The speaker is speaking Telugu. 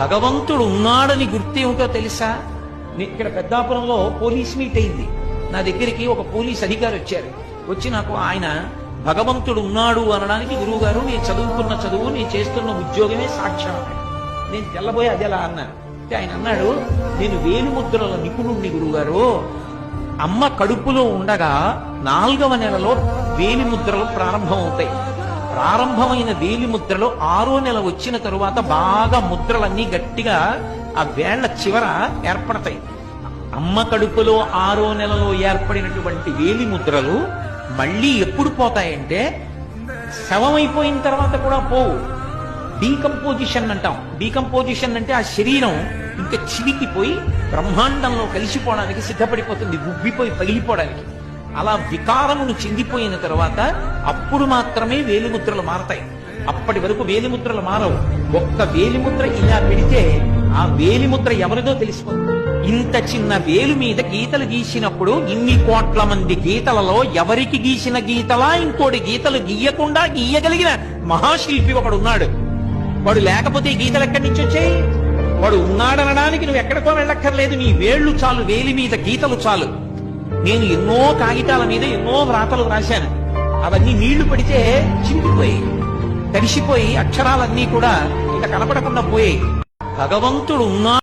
భగవంతుడు ఉన్నాడని గుర్తేమిటో తెలుసా? ఇక్కడ పెద్దాపురంలో పోలీస్ మీట్ అయింది. నా దగ్గరికి ఒక పోలీస్ అధికారి వచ్చారు. వచ్చి నాకు ఆయన భగవంతుడు ఉన్నాడు అనడానికి గురువు గారు నేను చదువుకున్న చదువు నేను చేస్తున్న ఉద్యోగమే సాక్ష్యం. నేను తెల్లబోయి అది ఎలా అన్నాను. ఆయన అన్నాడు, నేను వేలిముద్రల నిపుణుణ్ణి గురువుగారు. అమ్మ కడుపులో ఉండగా 4వ నెలలో వేలిముద్రలు ప్రారంభమవుతాయి. ప్రారంభమైన వేలిముద్రలు 6వ నెల వచ్చిన తరువాత బాగా ముద్రలన్నీ గట్టిగా ఆ వేళ్ల చివర ఏర్పడతాయి. అమ్మ కడుపులో 6వ నెలలో ఏర్పడినటువంటి వేలిముద్రలు మళ్ళీ ఎప్పుడు పోతాయంటే శవమైపోయిన తర్వాత కూడా పోవు. డీకంపోజిషన్ అంటాం. డీకంపోజిషన్ అంటే ఆ శరీరం ఇంకా చివికిపోయి బ్రహ్మాండంలో కలిసిపోవడానికి సిద్ధపడిపోతుంది, ఉబ్బిపోయి పగిలిపోవడానికి. అలా వికారమును చెందిపోయిన తర్వాత అప్పుడు మాత్రమే వేలిముద్రలు మారతాయి. అప్పటి వరకు వేలిముద్రలు మారవు. ఒక్క వేలిముద్ర ఇలా పెడితే ఆ వేలిముద్ర ఎవరిదో తెలిసిపోతుంది. ఇంత చిన్న వేలు మీద గీతలు గీసినప్పుడు ఇన్ని కోట్ల మంది గీతలలో ఎవరికి గీసిన గీతలా ఇంకోటి గీతలు గీయకుండా గీయగలిగిన మహాశిల్పి ఒకడున్నాడు. వాడు లేకపోతే ఈ గీతలు ఎక్కడి నుంచి వచ్చాయి? వాడు ఉన్నాడనడానికి నువ్వు ఎక్కడికో వెళ్ళక్కర్లేదు. నీ వేళ్లు చాలు, వేలి మీద గీతలు చాలు. నేను ఎన్నో కాగితాల మీద ఎన్నో వ్రాతలు రాశాను. అవన్నీ నీళ్లు పడితే చింపిపోయి తడిసిపోయి అక్షరాలన్నీ కూడా ఇక కనపడకుండా పోయాయి. భగవంతుడు ఉన్నా